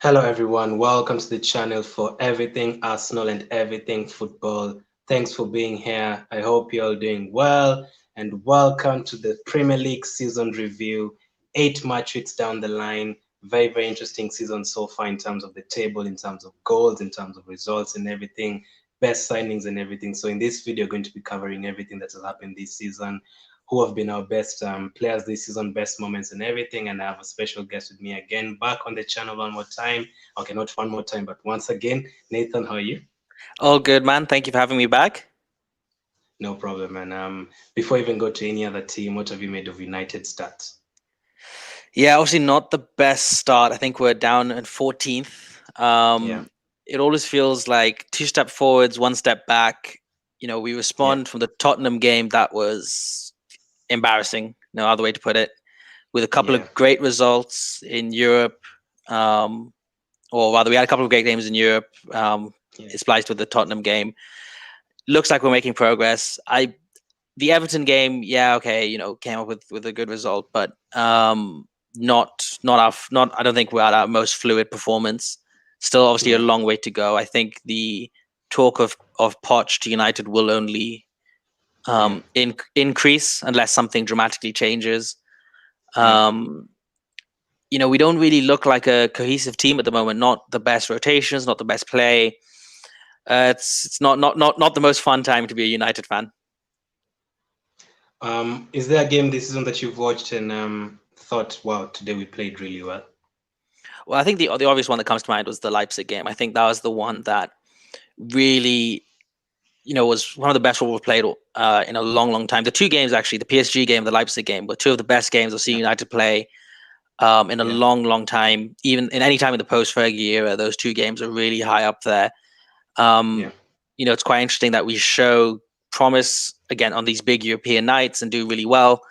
Hello, everyone. Welcome to the channel for everything Arsenal and everything football. Thanks for being here. I hope you're all doing well. And welcome to the Premier League season review. 8 match weeks down the line. Very, very interesting season so far in terms of the table, in terms of goals, in terms of results and everything, best signings and everything. So, in this video, going to be covering everything that has happened this season, who have been our best players this season, best moments and everything. And I have a special guest with me again, back on the channel one more time. Okay, not one more time, but once again. Nathan, how are you? All good, man. Thank you for having me back. No problem. And before I even go to any other team, what have you made of United stats? Yeah, obviously not the best start. I think we're down in 14th. Yeah, It always feels like two step forwards, one step back. We yeah, respond from the Tottenham game that was embarrassing, no other way to put it, with a couple of yeah, great results in Europe. Um, or rather, we had a couple of great games in Europe. yeah, It spliced with the Tottenham game. Looks like we're making progress. The Everton game, yeah, okay, came up with a good result, but not. I don't think we're at our most fluid performance. Still, obviously, a yeah, long way to go. I think the talk of Poch to United will only yeah, increase unless something dramatically changes. yeah. Um, we don't really look like a cohesive team at the moment. Not the best rotations, not the best play. It's not the most fun time to be a United fan. Is there a game this season that you've watched and thought, wow, today we played really well? Well, I think the obvious one that comes to mind was the Leipzig game. I think that was the one that really, was one of the best football we've played in a long, long time. The two games, actually, the PSG game, the Leipzig game, were two of the best games I've seen Yeah, United play in a yeah, long, long time. Even in any time in the post-Fergie era, those two games are really high up there. yeah, Um, it's quite interesting that we show promise again on these big European nights and do really well,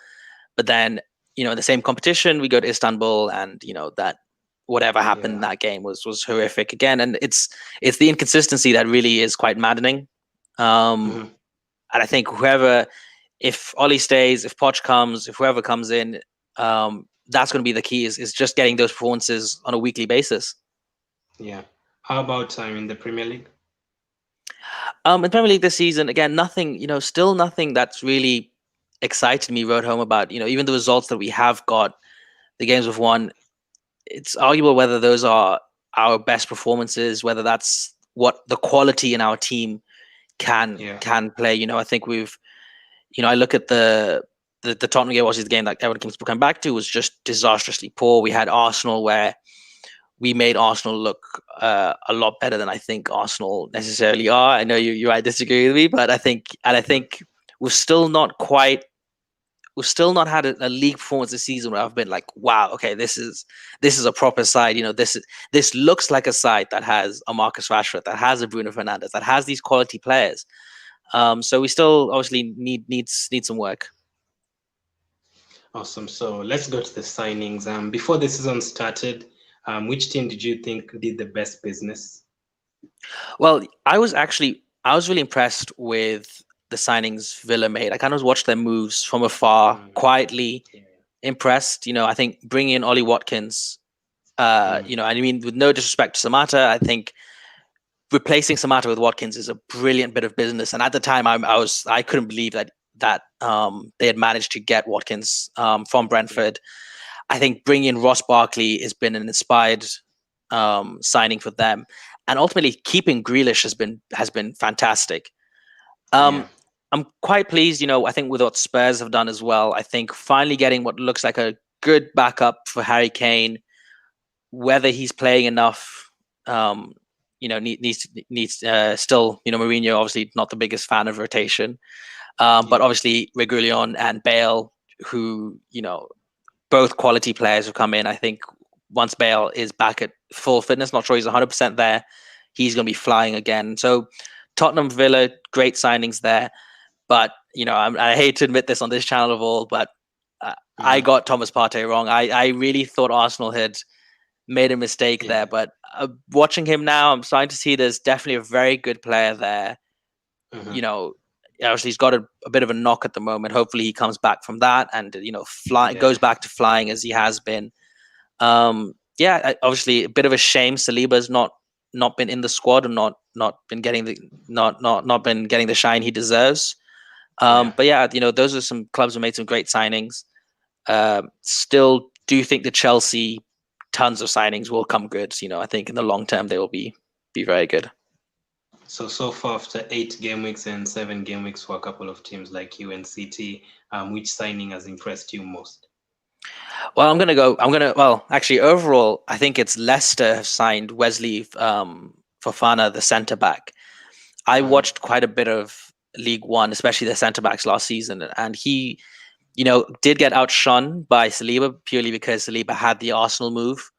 but then in the same competition we go to Istanbul and that whatever happened in yeah. that game was horrific again, and it's the inconsistency that really is quite maddening. um Hmm. and I think whoever, if Ollie stays, if Poch comes, if whoever comes in, that's going to be the key, is just getting those performances on a weekly basis. Yeah. How about time in the Premier League? In Premier League this season, again, nothing, still nothing that's really excited me. Wrote home about, even the results that we have got, the games we've won. It's arguable whether those are our best performances, whether that's what the quality in our team can Yeah, can play. I think we've, I look at the Tottenham game, was the game that everyone keeps coming back to, was just disastrously poor. We had Arsenal where we made Arsenal look a lot better than I think Arsenal necessarily are. I know you might disagree with me, but I think we've still not quite we've still not had a league performance this season where I've been like, wow, okay, this is a proper side. This looks like a side that has a Marcus Rashford, that has a Bruno Fernandes, that has these quality players. So we still obviously need some work. awesome. So let's go to the signings. Before the season started, which team did you think did the best business? Well, I was really impressed with the signings Villa made. I kind of watched their moves from afar, Mm, quietly yeah. impressed. I think bringing in Ollie Watkins, Mm, I mean, with no disrespect to Samata, I think replacing Samata with Watkins is a brilliant bit of business. And at the time, I couldn't believe that they had managed to get Watkins from yeah. Brentford. I think bringing in Ross Barkley has been an inspired signing for them, and ultimately keeping Grealish has been fantastic. Yeah. Um, I'm quite pleased, I think with what Spurs have done as well. I think finally getting what looks like a good backup for Harry Kane, whether he's playing enough, um, needs still. Mourinho obviously not the biggest fan of rotation, but Yeah. obviously Reguilon and Bale, who both quality players have come in. I think once Bale is back at full fitness, not sure he's 100% there, he's going to be flying again. So Tottenham, Villa, great signings there. But I hate to admit this on this channel of all, but I Hmm. got Thomas Partey wrong. I really thought Arsenal had made a mistake Yeah. there, but watching him now, I'm starting to see there's definitely a very good player there. Hmm. You know, Obviously he's got a bit of a knock at the moment. Hopefully he comes back from that and fly Yeah. goes back to flying as he has been. Um, obviously a bit of a shame. Saliba's not been in the squad and not been getting the not been getting the shine he deserves. Yeah. But yeah, those are some clubs who made some great signings. Still do think the Chelsea tons of signings will come good. I think in the long term they will be very good. So far after 8 game weeks and 7 game weeks for a couple of teams like you and City, which signing has impressed you most? Well, well, actually, overall, I think it's Leicester have signed Wesley Fofana, the centre back. I Uh, watched quite a bit of League One, especially the centre backs last season, and he, did get outshone by Saliba purely because Saliba had the Arsenal move.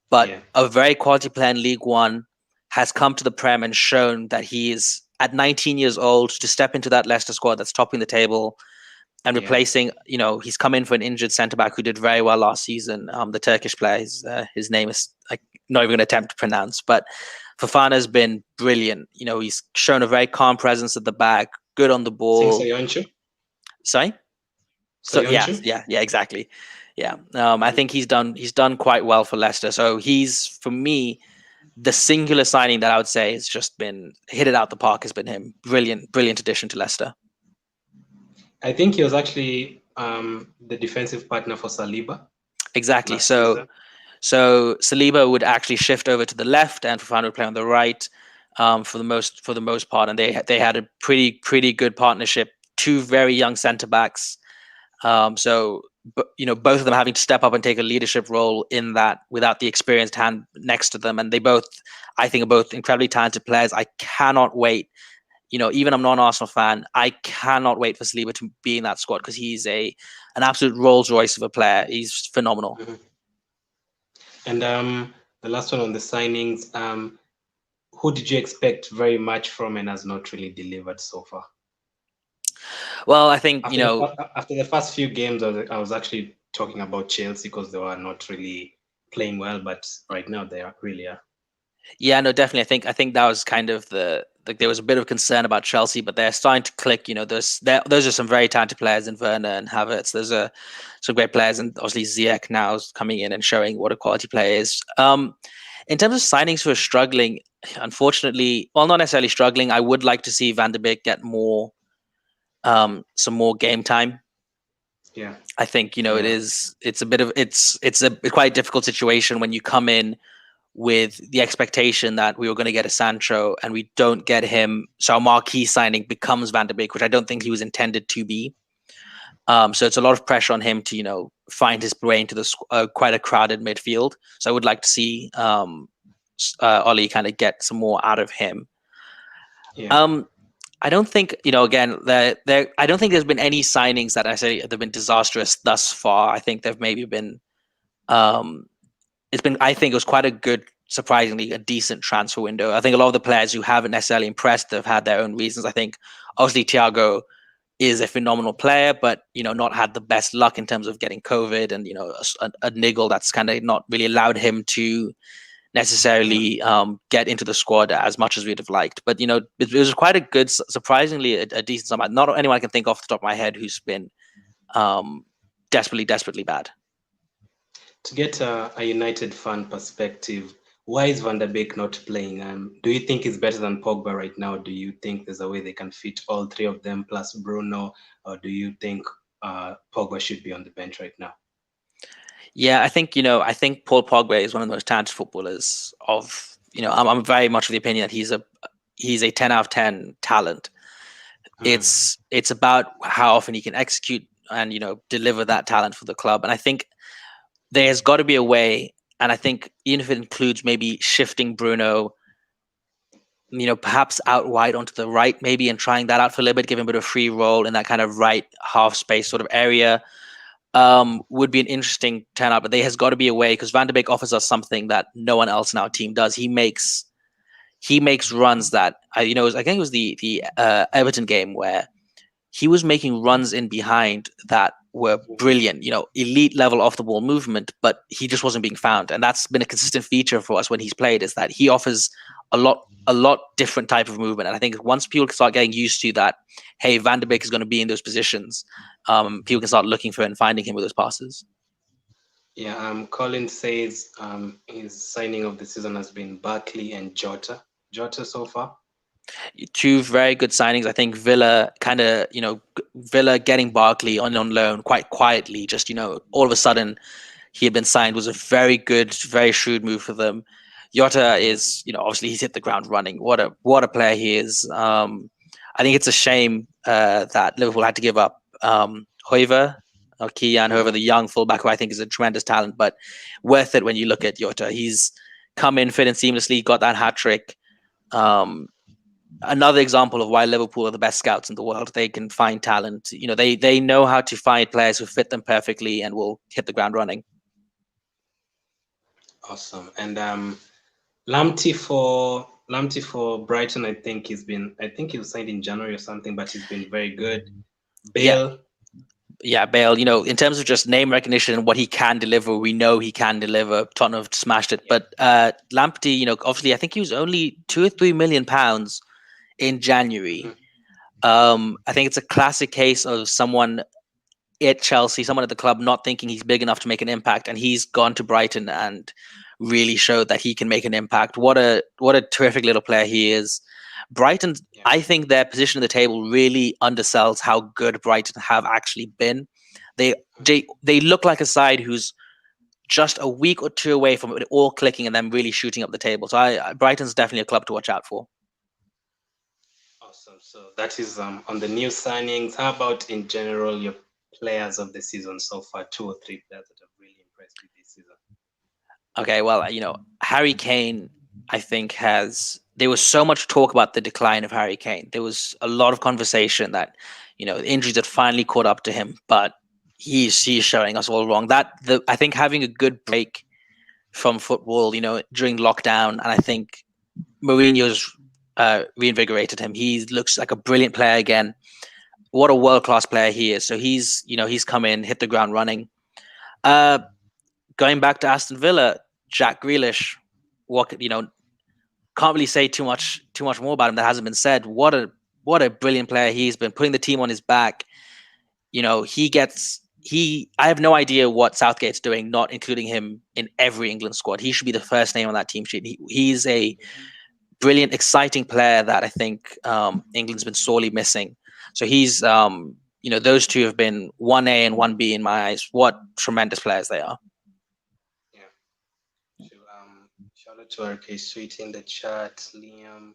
But yeah, a very quality player in League One has come to the Prem and shown that he is at 19 years old to step into that Leicester squad that's topping the table and yeah. replacing. He's come in for an injured centre back who did very well last season. The Turkish player, his name is not even going to attempt to pronounce, but Fofana has been brilliant. He's shown a very calm presence at the back, good on the Sing ball. Soyuncu? Sorry. So yeah, Soyuncu? yeah, exactly. Yeah, I Mhm. think he's done quite well for Leicester. So he's, for me, the singular signing that I would say has just been hit it out the park has been him. Brilliant addition to Leicester. I think he was actually the defensive partner for Saliba Exactly. last So season. so Saliba would actually shift over to the left, and Fofana would play on the right, for the most part, and they had a pretty good partnership. Two very young centre backs. So, both of them having to step up and take a leadership role in that without the experienced hand next to them, and they both, I think, are both incredibly talented players. I cannot wait. Even I'm not an Arsenal fan, I cannot wait for Saliba to be in that squad because he's an absolute Rolls Royce of a player. He's phenomenal. Mhm. And the last one on the signings, who did you expect very much from and has not really delivered so far? Well, I think After the first few games, I was actually talking about Chelsea because they were not really playing well, but right now they are really are. yeah, no, definitely. I think that was kind of there was a bit of concern about Chelsea, but they're starting to click. Those are some very talented players in Werner and Havertz. Those are some great players, and obviously Ziyech now is coming in and showing what a quality player is. In terms of signings who are struggling, unfortunately, well, not necessarily struggling. I would like to see Van der Beek get some more game time. Yeah, I think yeah, it's a quite difficult situation when you come in with the expectation that we were going to get a Sancho and we don't get him. So our marquee signing becomes Van der Beek, which I don't think he was intended to be. So it's a lot of pressure on him to, find his way into the quite a crowded midfield. So I would like to see Ollie kind of get some more out of him. yeah. Um, I don't think, again, I don't think there's been any signings that I say have been disastrous thus far. I think they've maybe been um, I think it was quite a good, surprisingly a decent transfer window. I think a lot of the players who haven't necessarily impressed have had their own reasons. I think obviously Thiago is a phenomenal player, but not had the best luck in terms of getting COVID and a niggle that's kind of not really allowed him to Yeah. necessarily get into the squad as much as we'd have liked. But it was quite a good, surprisingly a decent sum. Not anyone I can think off the top of my head who's been um, desperately bad. To get a United fan perspective, why is Van der Beek not playing? Do you think he's better than Pogba right now? Do you think there's a way they can fit all three of them plus Bruno, or do you think Pogba should be on the bench right now? Yeah, I think Paul Pogba is one of the most talented footballers of. I'm very much of the opinion that he's a 10 out of 10 talent. Mm, It's about how often he can execute and deliver that talent for the club. And I think there's got to be a way. And I think even if it includes maybe shifting Bruno, perhaps out wide onto the right, maybe, and trying that out for a little bit, give him a bit of free role in that kind of right half space sort of area, would be an interesting turnout. But there has got to be a way because Van der Beek offers us something that no one else in our team does. He makes runs that I think it was the Everton game where he was making runs in behind that were brilliant, elite level off the ball movement, but he just wasn't being found. And that's been a consistent feature for us when he's played, is that he offers a lot different type of movement. And I think once people start getting used to that, hey, Van der Beek is going to be in those positions, people can start looking for it and finding him with those passes. Yeah, Colin says his signing of the season has been Barkley and Jota. Jota so far. Two very good signings. I think Villa kind of, Villa getting Barkley on loan quite quietly, just, all of a sudden he had been signed was a very good, very shrewd move for them. Jota is, obviously he's hit the ground running. What a player he is. I think it's a shame that Liverpool had to give up Hoiver or Kian Hoiver, the Mm-hmm. young fullback, who I think is a tremendous talent, but worth it when you look at Jota. He's come in, fit in seamlessly, got that hat trick. Um, Another example of why Liverpool are the best scouts in the world. They can find talent. They know how to find players who fit them perfectly and will hit the ground running. Awesome. And Lamptey for Brighton, I think he was signed in January or something, but he's been very good. Yeah, Bale, yeah, Bale. In terms of just name recognition and what he can deliver, we know he can deliver. Tottenham have smashed it, yeah. but Lamptey, obviously, I think he was only £2 or £3 million in January. Mhm. I think it's a classic case of someone at Chelsea, someone at the club not thinking he's big enough to make an impact, and he's gone to Brighton and really showed that he can make an impact. What a terrific little player he is. Brighton, Yeah. I think their position in the table really undersells how good Brighton have actually been. They Mhm. they look like a side who's just a week or two away from it all clicking and then really shooting up the table. So Brighton's definitely a club to watch out for. Awesome. So that is on the new signings. How about in general your players of the season so far? Two or three players that have really impressed you this season. Okay, well, Harry Kane, I think there was so much talk about the decline of Harry Kane. There was a lot of conversation that, the injuries had finally caught up to him, but he's showing us all wrong. I think having a good break from football, during lockdown, and I think Mourinho's reinvigorated him. He looks like a brilliant player again. What a world class player he is. So he's come in, hit the ground running. Uh, Going back to Aston Villa, Jack Grealish, can't really say too much more about him that hasn't been said. What a brilliant player he's been, putting the team on his back. I have no idea what Southgate's doing, not including him in every England squad. He should be the first name on that team sheet. He's a brilliant, exciting player that I think England's been sorely missing. So those two have been 1A and 1B in my eyes. What tremendous players they are. Yeah. So shout out to RK Sweet in the chat, Liam,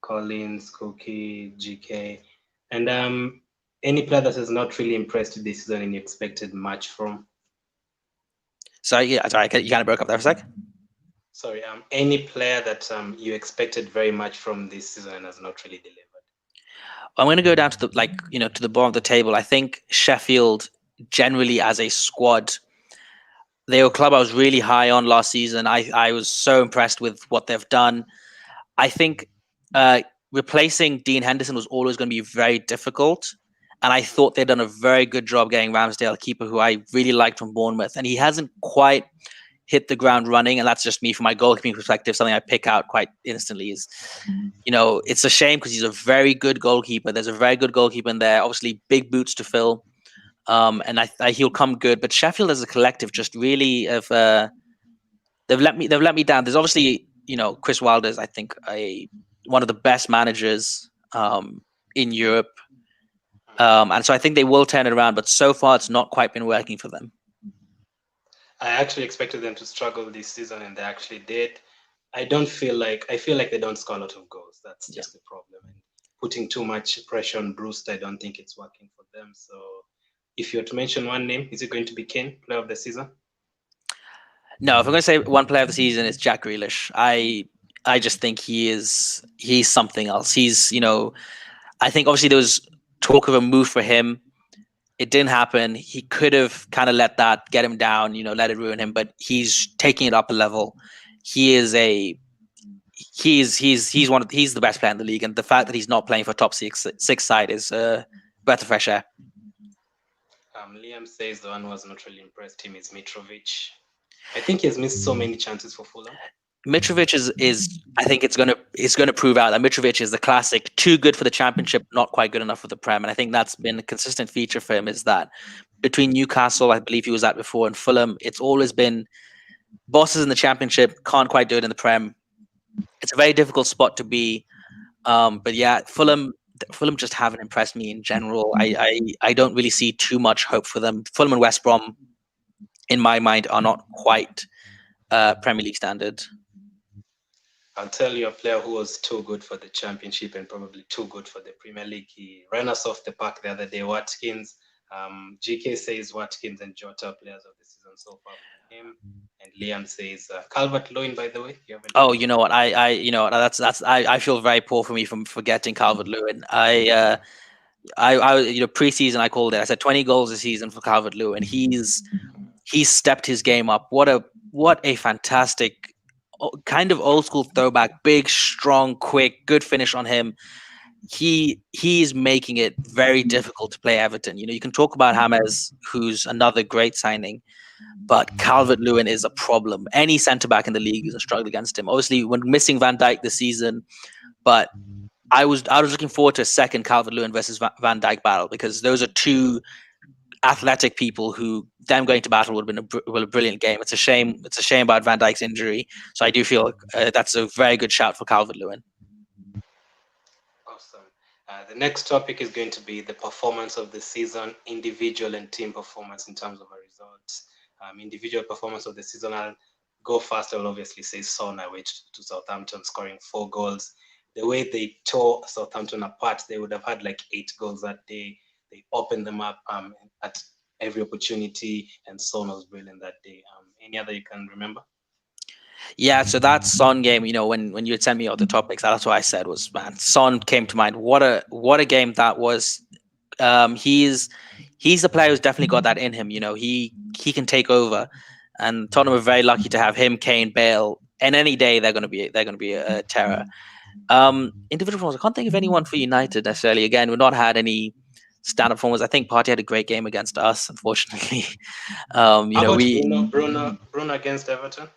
Collins, Cookie, GK, and any player that has not really impressed you this season and you expected much from. So yeah, sorry, you kind of broke up there for a sec. Sorry, any player that you expected very much from this season and has not really delivered. I'm going to go down to to the bottom of the table. I think Sheffield generally as a squad, they were a club I was really high on last season. I was so impressed with what they've done. I think uh, replacing Dean Henderson was always going to be very difficult. And I thought they'd done a very good job getting Ramsdale, a keeper who I really liked from Bournemouth. And he hasn't quite hit the ground running. And that's just me from my goalkeeping perspective. Something I pick out quite instantly is, it's a shame because he's a very good goalkeeper. There's a very good goalkeeper in there. Obviously, big boots to fill. And he'll come good. But Sheffield as a collective just really have they've let me down. There's obviously Chris Wilder is I think one of the best managers in Europe, and so I think they will turn it around. But so far, it's not quite been working for them. I actually expected them to struggle this season, and they actually did. I feel like they don't score a lot of goals. That's Yeah. just the problem. And putting too much pressure on Brewster, I don't think it's working for them. So, if you were to mention one name, is it going to be Kane, player of the season? No, if I'm going to say one player of the season, it's Jack Grealish. I just think he's something else. I think obviously there was talk of a move for him. It didn't happen. He could have kind of let that get him down, let it ruin him, but he's taking it up a level. He is a he's the best player in the league, and the fact that he's not playing for top six side is a breath of fresh air. Liam says the one who has not really impressed him is Mitrovic. I think he has missed so many chances for Fulham. Mitrovic is I think it's gonna prove out that Mitrovic is the classic, too good for the championship, not quite good enough for the Prem, and I think that's been a consistent feature for him. Is that between Newcastle, I believe he was at before, and Fulham. It's always been bosses in the Championship, can't quite do it in the Prem. It's a very difficult spot to be. But yeah, Fulham just haven't impressed me in general. I don't really see too much hope for them. Fulham and West Brom, in my mind, are not quite Premier League standard. I'll tell you a player who was too good for the Championship and probably too good for the Premier League. He ran us off the park the other day, Watkins. GK says Watkins and Jota are players of the season so far for him. And Liam says Calvert-Lewin, by the way. Oh, you know what? you know what? I feel very poor for me from forgetting Calvert-Lewin. You know, preseason I called it. I said 20 goals a season for Calvert-Lewin. He's stepped his game up. What a fantastic kind of old school throwback, big, strong, quick, good finish on him. He's making it very difficult to play Everton. You know, you can talk about James, who's another great signing, but Calvert-Lewin is a problem. Any centre back in the league is a struggle against him. Obviously, when missing Van Dijk this season, but I was looking forward to a second Calvert-Lewin versus Van Dijk battle, because those are two athletic people who them going to battle would have been a brilliant game. It's a shame about Van Dijk's injury. So I do feel that's a very good shout for Calvert-Lewin. Awesome. The next topic is going to be the performance of the season, individual and team performance in terms of our results. Individual performance of the season, I'll go first. I'll obviously say Son away to Southampton, scoring 4 goals. The way they tore Southampton apart, they would have had like 8 goals that day. They opened them up at every opportunity, and Son was brilliant that day. Any other you can remember? Yeah, so that Son game, you know, when you had sent me all the topics, that's what I said was, man, Son came to mind. What a game that was. He's a player who's definitely got that in him. You know, he can take over, and Tottenham are very lucky to have him, Kane, Bale, and any day they're going to be a terror. Individual performance, I can't think of anyone for United necessarily. Again, we've not had any stand-up performers. I think Partey had a great game against us, unfortunately. Bruno against Everton?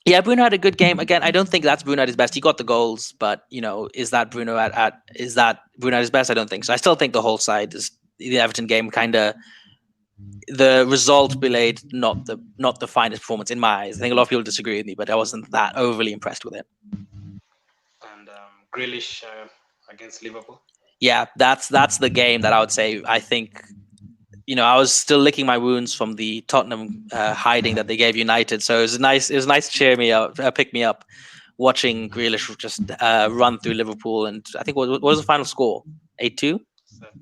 Yeah, Bruno had a good game. Again, I don't think that's Bruno at his best. He got the goals, but you know, is that Bruno at his best? I don't think so. I still think the whole side is the Everton game kind of the result belayed not the finest performance in my eyes. I think a lot of people disagree with me, but I wasn't that overly impressed with it. And Grealish against Liverpool. Yeah, that's the game that I would say. I think, you know, I was still licking my wounds from the Tottenham hiding that they gave United. So it was nice to cheer me up, pick me up, watching Grealish just run through Liverpool. And I think what was the final score? 8-2?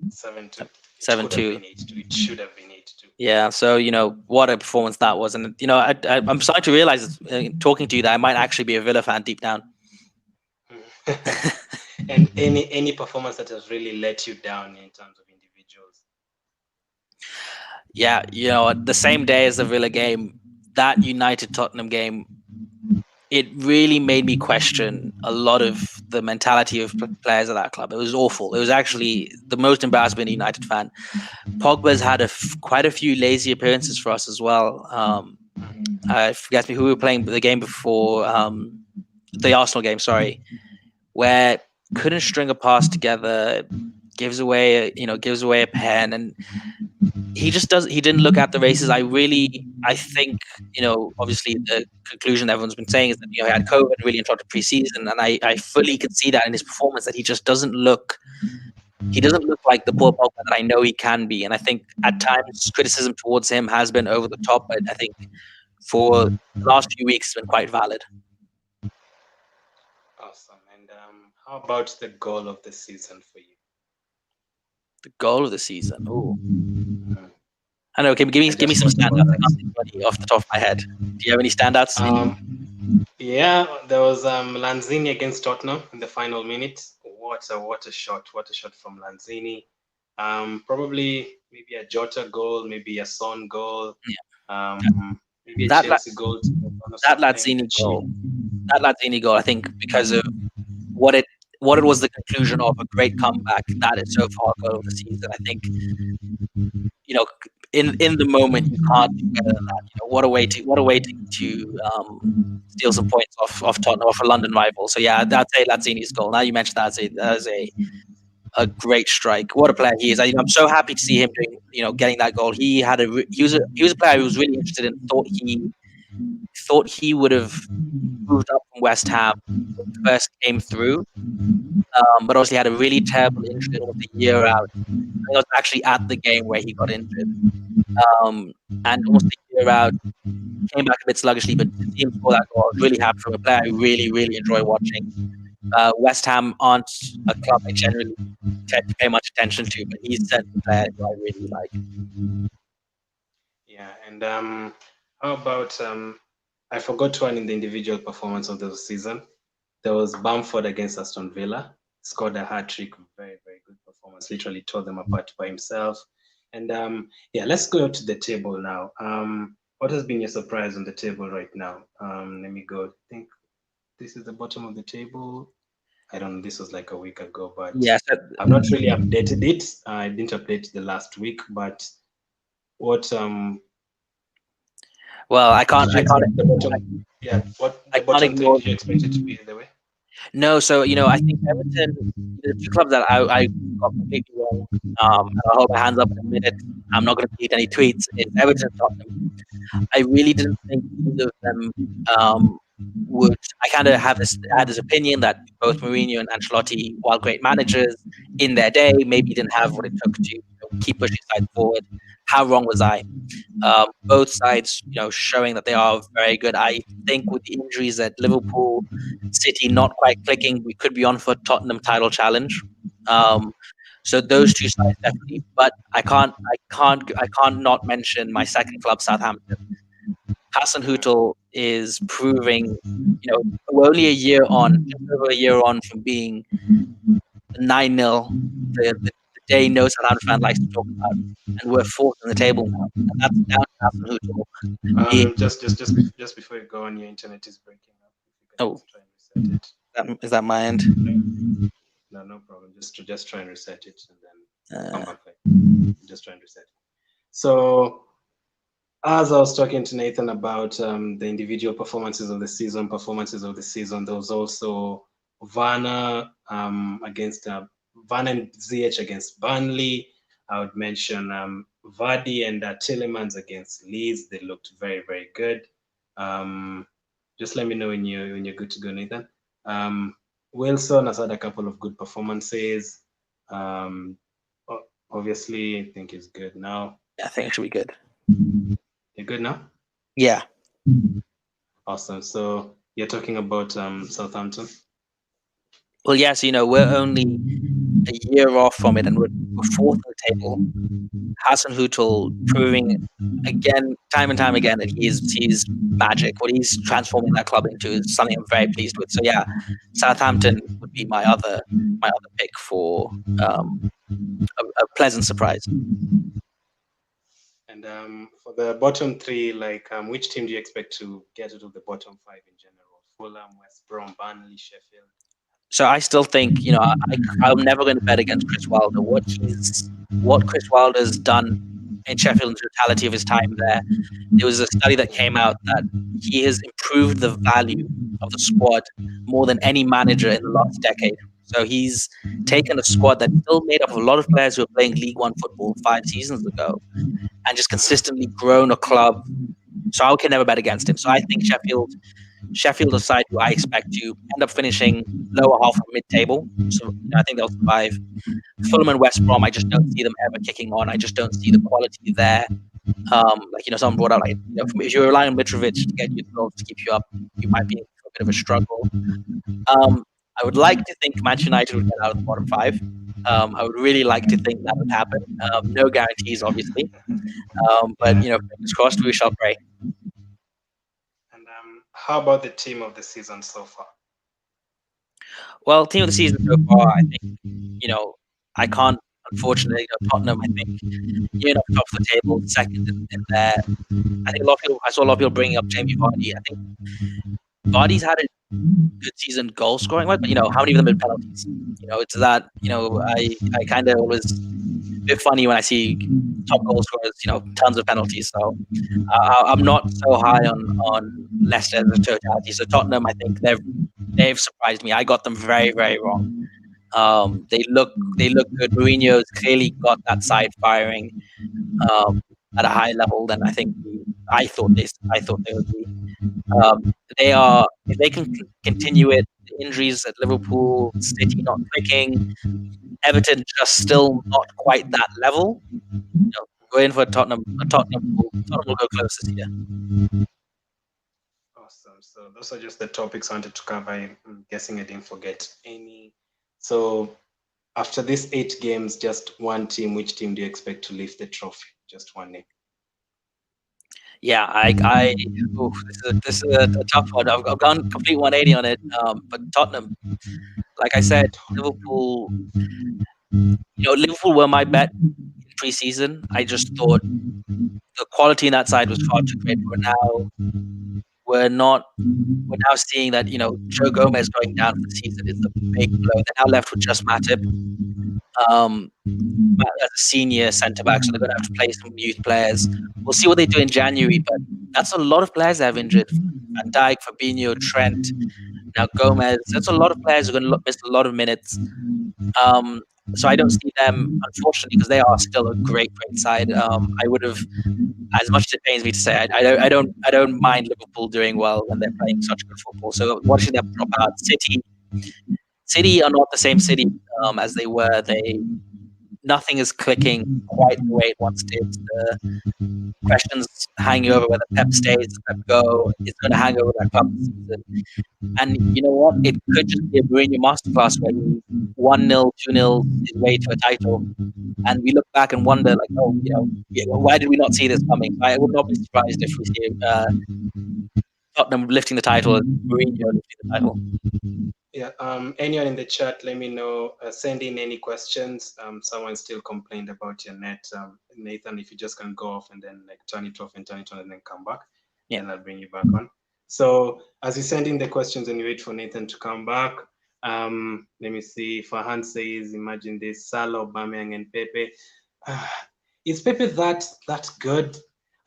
7-2. 7-2. It should have been 8-2. Yeah. So, you know, what a performance that was. And, you know, I'm starting to realize, talking to you, that I might actually be a Villa fan deep down. And any performance that has really let you down in terms of individuals? Yeah, you know, the same day as the Villa game, that United Tottenham game, it really made me question a lot of the mentality of players at that club. It was awful. It was actually the most embarrassed being a United fan. Pogba's had quite a few lazy appearances for us as well. I forget me who we were playing the game before, the Arsenal game, sorry, where couldn't string a pass together, gives away a pen, and he didn't look at the races. I think, you know, obviously the conclusion everyone's been saying is that, you know, he had COVID really interrupted preseason, and I fully can see that in his performance, that he just doesn't look like the Paul Pogba that I know he can be. And I think at times criticism towards him has been over the top, but I think for the last few weeks it's been quite valid. Awesome. And how about the goal of the season for you? The goal of the season. Oh, I know. Okay, give me some standouts. I can't think of any off the top of my head. Do you have any standouts? Yeah, there was Lanzini against Tottenham in the final minute. What a shot! What a shot from Lanzini. Probably maybe a Jota goal, maybe a Son goal. Yeah. Maybe a Chelsea goal. That Lanzini goal, I think, because of what it was the conclusion of a great comeback. That is so far goal of the season. I think, you know, in the moment you can't do better than that. You know, what a way to steal some points off Tottenham, off a London rival. So yeah, I'd say Lanzini's goal. Now you mentioned that as a great strike. What a player he is! I'm so happy to see him doing, getting that goal. He was a player who was really interested and thought he would have moved up from West Ham when he first came through. But obviously had a really terrible injury almost a year out. I think I was actually at the game where he got injured. And almost a year out, came back a bit sluggishly, but to see him score that goal, I was really happy from a player who really, really enjoy watching. West Ham aren't a club I generally tend to pay much attention to, but he's certainly a player who I really like. Yeah, and how about I forgot one in the individual performance of the season. There was Bamford against Aston Villa, scored a hat trick, very very good performance. Literally tore them apart by himself. And yeah, let's go to the table now. What has been your surprise on the table right now? Let me go. I think this is the bottom of the table. I don't know. This was like a week ago, but Yes, I've not really updated it. I didn't update the last week, but what well, I did can't, you I can't, expect the bottom? Yeah, what I the can't bottom three ignore. did you expect it to be the way? No, so I think Everton, the two clubs that I got completely wrong. And I'll hold my hands up in a minute. I'm not going to delete any tweets. Is Everton, Tottenham. I really didn't think either of them um, would. I kind of had this opinion that both Mourinho and Ancelotti, while great managers in their day, maybe didn't have what it took to keep pushing sides forward. How wrong was I? Both sides, showing that they are very good. I think with the injuries at Liverpool, City not quite clicking, we could be on for Tottenham title challenge. Um, so those two sides definitely, but I can't not mention my second club, Southampton. Hassan Hutel is proving, we're only a year on, just over a year on from being 9-0, the day no Southampton fan likes to talk about, and we're fourth in the table now, and that's down to Hassan Hutel. Just before you go on, your internet is breaking up. If you can Oh, just try and reset it. is that my end? No, no problem. Just try and reset it and then come Uh, back. Just try and reset it. So as I was talking to Nathan about the individual performances of the season, there was also Vanna against Van and ZH against Burnley. I would mention Vardy and Tillemans against Leeds. They looked very, very good. Just let me know when you're good to go, Nathan. Wilson has had a couple of good performances. Um, Obviously, I think he's good now. I think it should be good. You're good now? Yeah. Awesome. So you're talking about Southampton? Well, yes, we're only a year off from it, and we're fourth in the table. Hassan Hutel proving again, time and time again, that he's magic. What he's transforming that club into is something I'm very pleased with. So yeah, Southampton would be my other pick for a pleasant surprise. And for the bottom three, like which team do you expect to get out of the bottom five in general? Fulham, West Brom, Burnley, Sheffield. So I still think, I'm never going to bet against Chris Wilder. What Chris Wilder's done in Sheffield in the totality of his time there. There was a study that came out that he has improved the value of the squad more than any manager in the last decade. So he's taken a squad that's still made up of a lot of players who were playing League One football 5 seasons ago and just consistently grown a club. So I can never bet against him. So I think Sheffield are a side who I expect to end up finishing lower half of mid-table. So I think they'll survive. Fulham and West Brom, I just don't see them ever kicking on. I just don't see the quality there. Someone brought out, if you're relying on Mitrovic to get you goals to keep you up, you might be in for a bit of a struggle. I would like to think Manchester United would get out of the bottom 5. I would really like to think that would happen. No guarantees, obviously. But, fingers crossed, we shall pray. And how about the team of the season so far? Well, team of the season so far, I think, I can't, unfortunately, Tottenham, I think, top of the table, second in there. I think I saw a lot of people bringing up Jamie Vardy. I think Vardy's had a good season goal scoring, but how many of them are penalties? It's that, I kind of always a bit funny when I see top goal scorers, tons of penalties. So I'm not so high on Leicester as a totality. So Tottenham, I think they've surprised me. I got them very, very wrong. They look good. Mourinho's clearly got that side firing um, at a high level than I thought they would be. Um, they are if they can continue it. The injuries at Liverpool, City not clicking, Everton just still not quite that level. Go in for Tottenham. Tottenham will go close this year. Awesome. So those are just the topics I wanted to cover. I'm guessing I didn't forget any. So after these 8 games, just one team. Which team do you expect to lift the trophy? Just one name. Yeah, this is a tough one. I've gone complete 180 on it. But Tottenham, like I said, Liverpool. Liverpool were my bet in preseason. I just thought the quality in that side was far too great. We're not. We're now seeing that Joe Gomez going down for the season is a big blow. They're now left with just Matip um, as a senior centre back, so they're going to have to play some youth players. We'll see what they do in January, but that's a lot of players they have injured. Van Dijk, Fabinho, Trent, now Gomez. That's a lot of players who are going to miss a lot of minutes. Um, so I don't see them, unfortunately, because they are still a great, great side. I would have, as much as it pains me to say, I don't mind Liverpool doing well when they're playing such good football. So watching them drop out, City are not the same City as they were. Nothing is clicking quite the way it once did. The questions hanging over whether Pep stays, does Pep go, is going to hang over that club this season. And you know what? It could just be a Mourinho masterclass where he 1-0, 2-0 his way to a title. And we look back and wonder, like, oh, why did we not see this coming? I would not be surprised if we see Tottenham lifting the title and Mourinho lifting the title. Yeah. Anyone in the chat, let me know. Send in any questions. Someone still complained about your net. Nathan, if you just can go off and then like turn it off and turn it on and then come back, Yeah. then I'll bring you back on. So as you send in the questions and you wait for Nathan to come back, let me see. Farhan says, imagine this: Salah, Aubameyang, and Pepe. Is Pepe that good?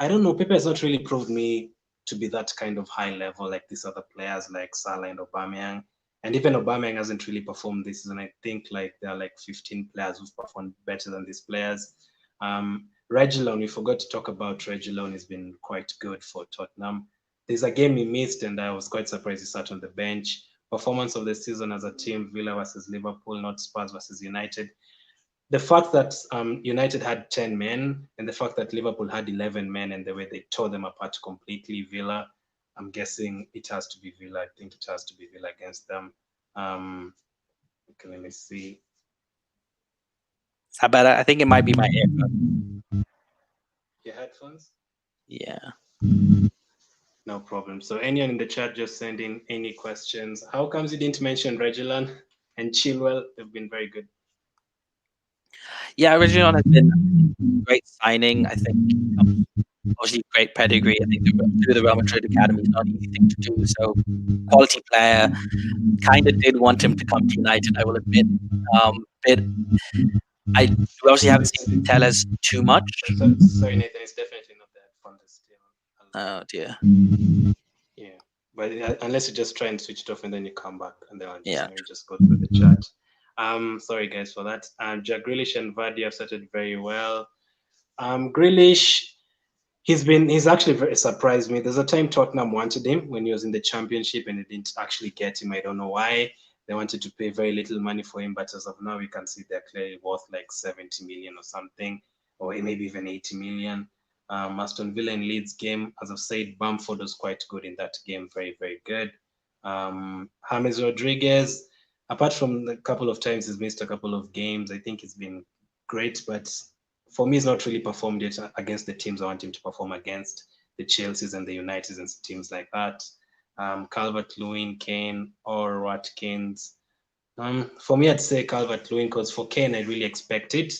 I don't know. Pepe has not really proved me to be that kind of high level like these other players like Salah and Aubameyang. And even Aubameyang hasn't really performed this season. I think like there are like 15 players who've performed better than these players. Reguilon, we forgot to talk about Reguilon. He's been quite good for Tottenham. There's a game he missed, and I was quite surprised he sat on the bench. Performance of the season as a team: Villa versus Liverpool, not Spurs versus United. The fact that United had 10 men and the fact that Liverpool had 11 men and the way they tore them apart completely, Villa, I'm guessing it has to be Villa. I think it has to be Villa against them. Okay, let me see. How about I think it might be my earphone. Your headphones? Yeah. No problem. So anyone in the chat, just send in any questions. How comes you didn't mention Reguilon and Chilwell? They've been very good. Yeah, Reguilon has been a great signing. I think obviously great pedigree. I think through the Real Madrid academy is not an easy thing to do. So quality player. Kind of did want him to come to United, I will admit. But we obviously haven't seen Tellez too much. Sorry, Nathan, it's definitely not that fun to steal. Oh dear. Yeah, but unless you just try and switch it off and then you come back and then I'll just go through the chat. Sorry guys for that. Jack Grealish and Vardy have started very well. Grealish, he's actually very surprised me. There's a time Tottenham wanted him when he was in the Championship and they didn't actually get him. I don't know why. They wanted to pay very little money for him, but as of now, we can see they're clearly worth like 70 million or something, or maybe even 80 million. Aston Villa and Leeds game, as I've said, Bamford was quite good in that game, very, very good. James Rodriguez, apart from a couple of times he's missed a couple of games, I think it's been great, but for me, he's not really performed yet against the teams I want him to perform against, the Chelseas and the Uniteds and teams like that. Calvert-Lewin, Kane, or Watkins. For me, I'd say Calvert-Lewin because for Kane, I really expect it.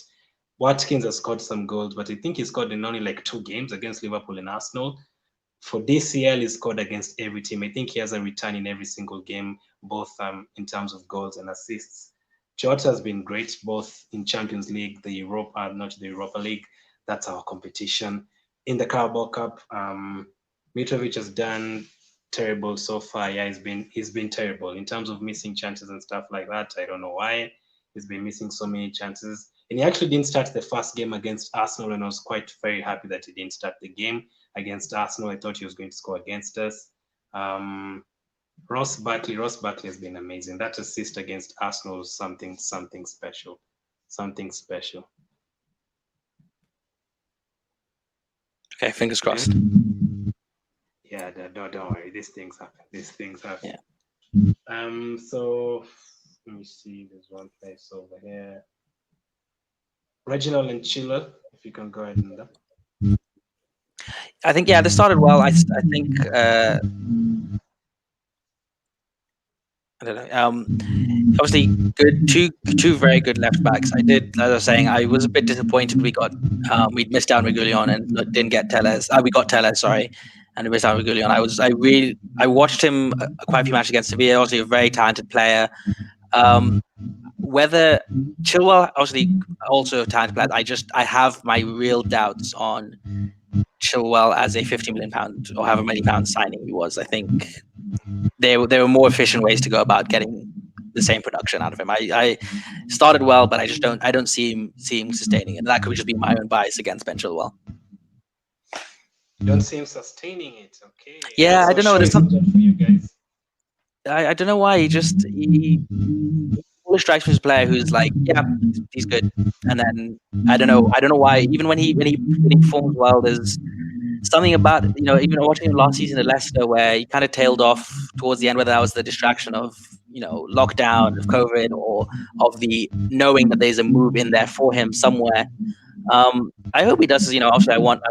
Watkins has scored some goals, but I think he scored in only like 2 games against Liverpool and Arsenal. For DCL, he scored against every team. I think he has a return in every single game, both in terms of goals and assists. Jota has been great both in Champions League, not the Europa League. That's our competition. In the Carabao Cup, Mitrovic has done terrible so far. Yeah, he's been terrible in terms of missing chances and stuff like that. I don't know why. He's been missing so many chances. And he actually didn't start the first game against Arsenal, and I was quite very happy that he didn't start the game against Arsenal. I thought he was going to score against us. Ross Barkley has been amazing. That assist against Arsenal was something special. Something special. Okay, fingers crossed. Yeah, don't worry. These things happen. Yeah. So let me see. There's one place over here. Reginald and Chiller, if you can go ahead and I think they started well. I think I don't know. Obviously, good two very good left backs. As I was saying, I was a bit disappointed we'd missed out on Regulion and didn't get Tellez. We got Tellez, sorry, and we missed out on Regulion. I watched him quite a few matches against Sevilla. Obviously, a very talented player. Whether Chilwell, obviously, also a talented player. I have my real doubts on Chilwell as a £50 million or however many pounds signing he was. I think there were more efficient ways to go about getting the same production out of him. I started well, but I don't see him sustaining it. And that could just be my own bias against Ben Chilwell. You don't see him sustaining it, okay? Yeah, I don't know. There's something for you guys. I don't know why he always strikes me as a player who's like, yeah, he's good, and then I don't know why. Even when he performs well, there's something about even watching him last season at Leicester where he kind of tailed off towards the end, whether that was the distraction of lockdown, of COVID, or of the knowing that there's a move in there for him somewhere. I hope he does. Obviously, I want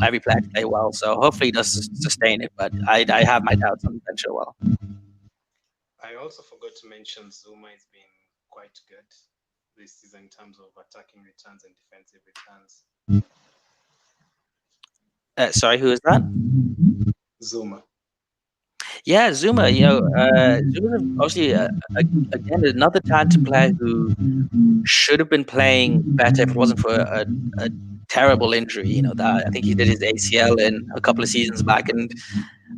every player to play well, so hopefully he does sustain it. But I have my doubts on Ben Chilwell. I also forgot to mention Zuma has been quite good this season in terms of attacking returns and defensive returns. Sorry, who is that? Zuma. Yeah, Zuma. Zuma obviously again another talented player who should have been playing better if it wasn't for a terrible injury. That I think he did his ACL in a couple of seasons back, and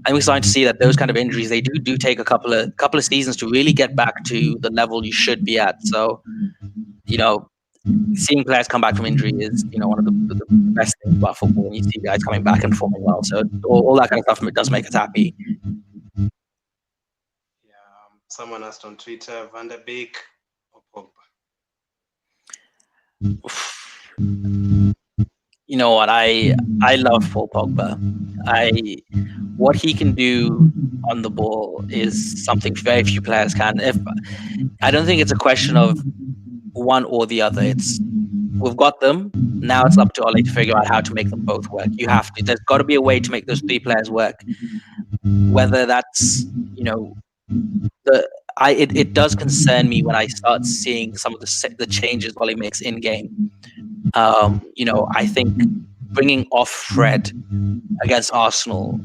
we're starting to see that those kind of injuries they do take a couple of seasons to really get back to the level you should be at. So, seeing players come back from injury is one of the best things about football. When you see guys coming back and performing well, so all that kind of stuff does make us happy. Someone asked on Twitter, Van der Beek or Pogba? You know what? I love Paul Pogba. What he can do on the ball is something very few players can. I don't think it's a question of one or the other. We've got them. Now it's up to Ole to figure out how to make them both work. You have to. There's got to be a way to make those three players work. Whether that's it does concern me when I start seeing some of the changes Ole makes in game. I think bringing off Fred against Arsenal,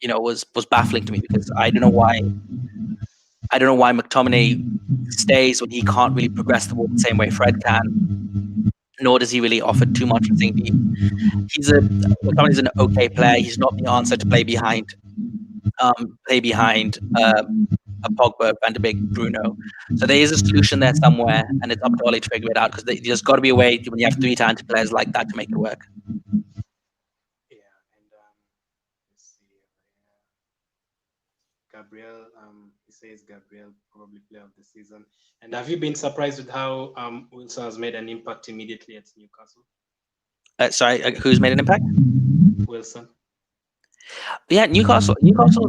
was baffling to me because I don't know why McTominay stays when he can't really progress the ball the same way Fred can. Nor does he really offer too much. I think McTominay's an okay player. He's not the answer to play behind a Pogba, Van der Beek, Bruno. So there is a solution there somewhere, and it's up to Ole to figure it out because there's got to be a way when you have three talented players like that to make it work. Yeah, and let's see. Gabriel, he says Gabriel probably player of the season. And have you been surprised with how Wilson has made an impact immediately at Newcastle? Sorry, who's made an impact? Wilson. Yeah, Newcastle's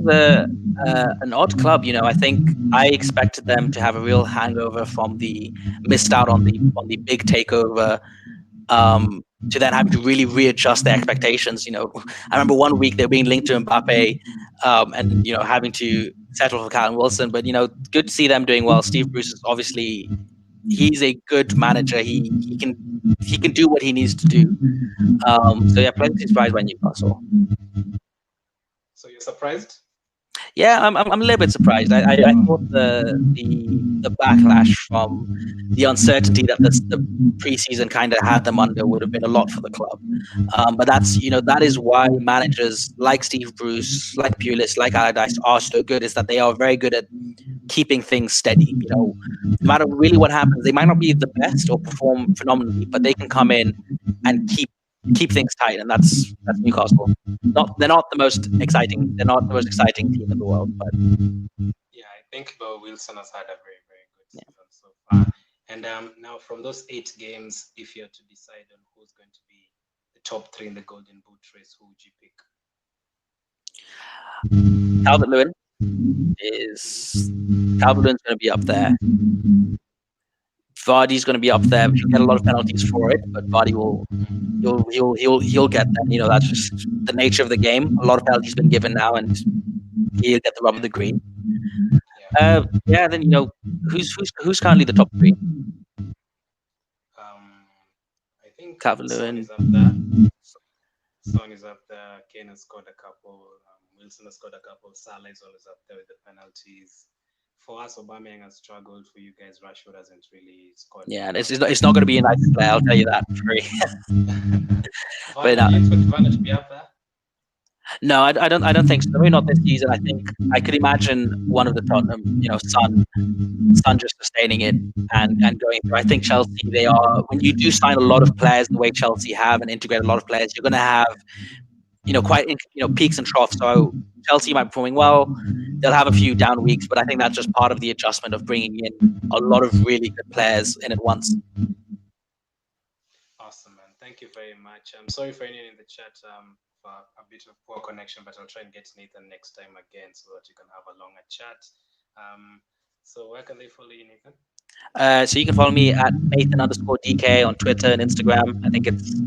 an odd club. I think I expected them to have a real hangover from the missed out on the big takeover, to then having to really readjust their expectations. I remember one week they were being linked to Mbappe, and having to settle for Callum Wilson. But good to see them doing well. Steve Bruce is obviously he's a good manager. He can do what he needs to do. So yeah, pleasantly surprised by Newcastle. So you're surprised? Yeah, I'm a little bit surprised. I thought the backlash from the uncertainty that the preseason kind of had them under would have been a lot for the club. But that's, that is why managers like Steve Bruce, like Pulis, like Allardyce are so good, is that they are very good at keeping things steady. No matter really what happens, they might not be the best or perform phenomenally, but they can come in and keep things tight, and that's Newcastle. They're not the most exciting. They're not the most exciting team in the world, but Yeah, I think Wilson has had a very, very good yeah. season so far. And now, from those 8 games, if you're to decide on who's going to be the top three in the Golden Boot race, who would you pick? Calvert Lewin Calvert Lewin's going to be up there. Vardy's going to be up there. He'll get a lot of penalties for it, but Vardy will he'll get them. That's just the nature of the game. A lot of penalties been given now, and he'll get the rub of the green. Yeah. Then who's currently the top three? I think Calvert Son Lewin. is up there. Son is up there. Kane has scored a couple. Wilson has scored a couple. Salah is always up there with the penalties. For us, Aubameyang has struggled. For you guys, Rashford hasn't really scored. Yeah, it's not going to be a United player. I'll tell you that for free. But do you expect Werner to be up there? No, I don't think so. Maybe not this season. I think I could imagine one of the Tottenham, Son just sustaining it and going through. I think Chelsea, they are, when you do sign a lot of players the way Chelsea have and integrate a lot of players, you're going to have, quite, peaks and troughs. So Chelsea might be performing well. They'll have a few down weeks, but I think that's just part of the adjustment of bringing in a lot of really good players in at once. Awesome, man. Thank you very much. I'm sorry for anyone in the chat for a bit of poor connection, but I'll try and get Nathan next time again so that you can have a longer chat. So where can they follow you, Nathan? So you can follow me at Nathan_DK on Twitter and Instagram. I think it's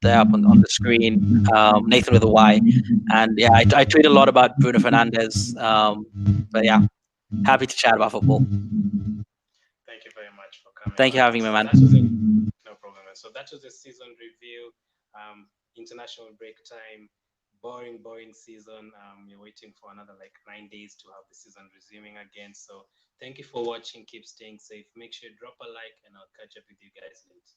there up on the screen. Nathan with a Y. And yeah, I tweet a lot about Bruno Fernandes. But yeah, happy to chat about football. Thank you very much for coming. Thank you for having me, man. No problem. So that was the season review. International break time. Boring season. We're waiting for another 9 days to have the season resuming again. So thank you for watching. Keep staying safe. Make sure you drop a like, and I'll catch up with you guys later.